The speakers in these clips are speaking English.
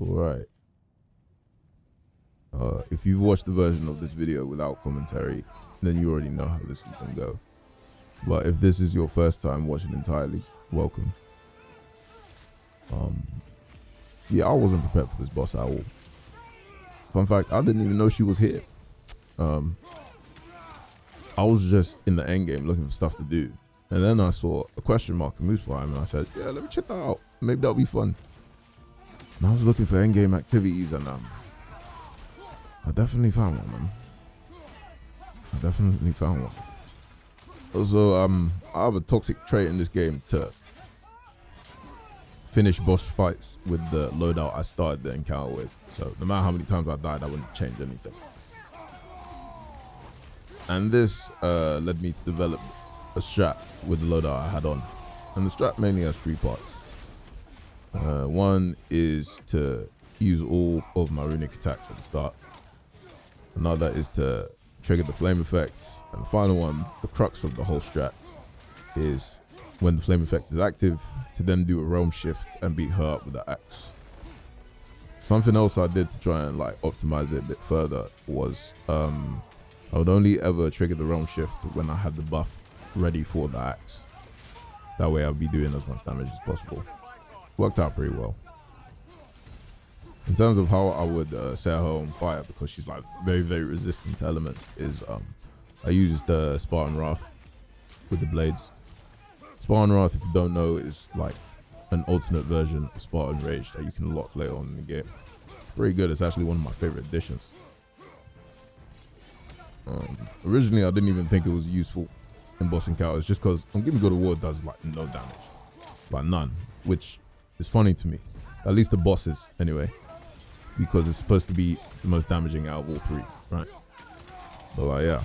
Alright. If you've watched the version of this video without commentary, then you already know how this is gonna go. But if this is your first time watching entirely, welcome. Yeah, I wasn't prepared for this boss at all. Fun fact, I didn't even know she was here. I was just in the end game looking for stuff to do. And then I saw a question mark in Muspelheim and I said, yeah, let me check that out. Maybe that'll be fun. And I was looking for end game activities and I definitely found one, man. I definitely found one. Also, I have a toxic trait in this game to finish boss fights with the loadout I started the encounter with. So no matter how many times I died, I wouldn't change anything. And this led me to develop a strat with the loadout I had on. And the strat mainly has 3 parts. One is to use all of my runic attacks at the start. Another is to trigger the flame effect. And the final one, the crux of the whole strat, is when the flame effect is active, to then do a realm shift and beat her up with the axe. Something else I did to try and like optimize it a bit further was I would only ever trigger the realm shift when I had the buff ready for the axe. That way I'd be doing as much damage as possible. Worked out pretty well. In terms of how I would set her on fire, because she's like very, very resistant to elements, is I used the Spartan Wrath with the blades. Spartan Wrath, if you don't know, is like an alternate version of Spartan Rage that you can lock later on in the game. Pretty good. It's actually one of my favorite additions. Originally, I didn't even think it was useful in boss encounters just because on Give Me God of War does like no damage, like none, which is funny to me. At least the bosses, anyway, because it's supposed to be the most damaging out of all 3, right? But like, yeah.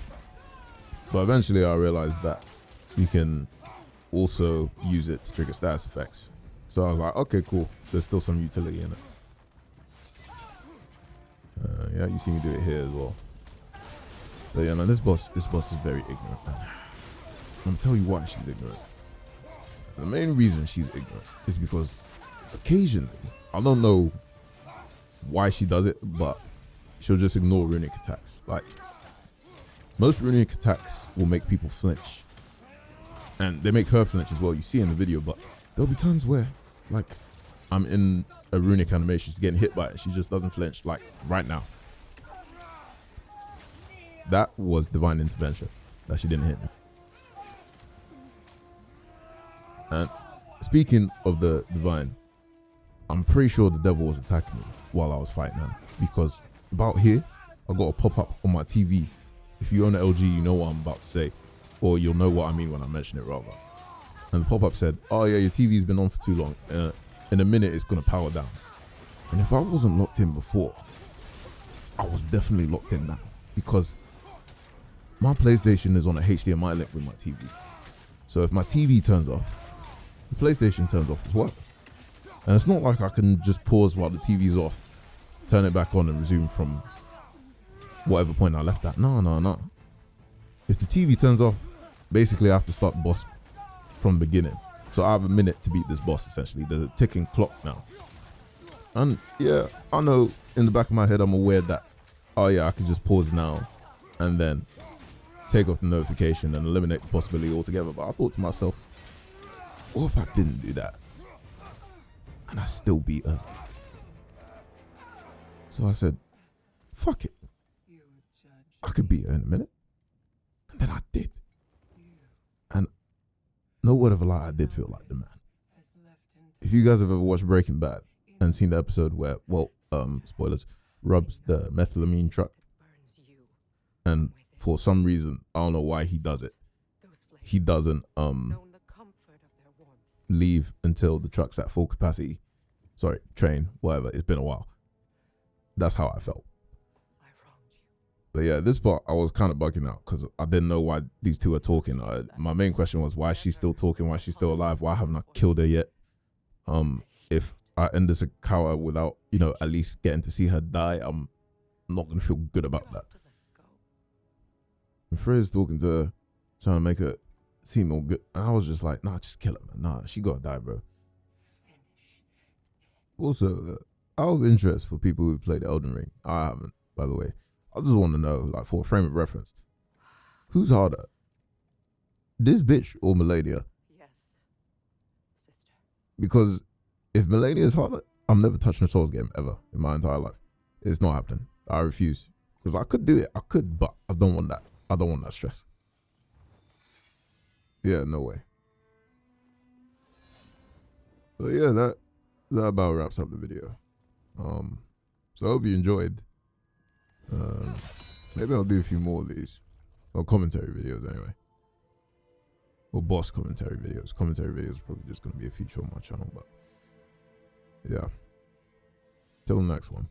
But eventually, I realized that you can also use it to trigger status effects. So I was like, okay, cool. There's still some utility in it. Yeah, you see me do it here as well. But yeah, man, this boss is very ignorant, man. I'm gonna tell you why she's ignorant. The main reason she's ignorant is because occasionally, I don't know why she does it, but she'll just ignore runic attacks. Like, most runic attacks will make people flinch. And they make her flinch as well, you see in the video, but there'll be times where, like, I'm in a runic animation, she's getting hit by it, she just doesn't flinch, like, right now. That was divine intervention, that she didn't hit me. And speaking of the divine, I'm pretty sure the devil was attacking me while I was fighting her, because about here, I got a pop-up on my TV. If you own an LG, you know what I'm about to say. Or you'll know what I mean when I mention it, rather. And the pop-up said, oh yeah, your TV's been on for too long. In a minute, it's going to power down. And if I wasn't locked in before, I was definitely locked in now. Because my PlayStation is on a HDMI link with my TV. So if my TV turns off, the PlayStation turns off as well. And it's not like I can just pause while the TV's off, turn it back on and resume from whatever point I left at. No. If the TV turns off, basically I have to start the boss from the beginning. So I have a minute to beat this boss, essentially. There's a ticking clock now. And yeah, I know in the back of my head, I'm aware that, oh yeah, I could just pause now and then take off the notification and eliminate the possibility altogether. But I thought to myself, what if I didn't do that? And I still beat her. So I said, fuck it. I could beat her in a minute. And then I did. And no word of a lie, I did feel like the man. If you guys have ever watched Breaking Bad and seen the episode where, well, spoilers, rubs the methylamine truck, and for some reason, I don't know why he does it, he doesn't leave until the truck's at full capacity. Sorry, train, whatever, it's been a while. That's how I felt. But yeah, this part, I was kind of bugging out because I didn't know why these two are talking. My main question was, why is she still talking? Why is she still alive? Why haven't I killed her yet? If I end this encounter without, you know, at least getting to see her die, I'm not going to feel good about that. And Freya's talking to her, trying to make her seem all good. And I was just like, nah, just kill her, man. Nah, she got to die, bro. Also, out of interest for people who played Elden Ring, I haven't, by the way. I just want to know, like, for a frame of reference, who's harder, this bitch or Melania? Yes, sister. Because if Melania is harder, I'm never touching a Souls game ever in my entire life. It's not happening. I refuse. Because I could do it. I could, but I don't want that. I don't want that stress. Yeah, no way. But yeah, that about wraps up the video. So I hope you enjoyed. Maybe I'll do a few more of these. Or commentary videos anyway. Or boss commentary videos. Commentary videos are probably just going to be a feature on my channel, but yeah. Till the next one.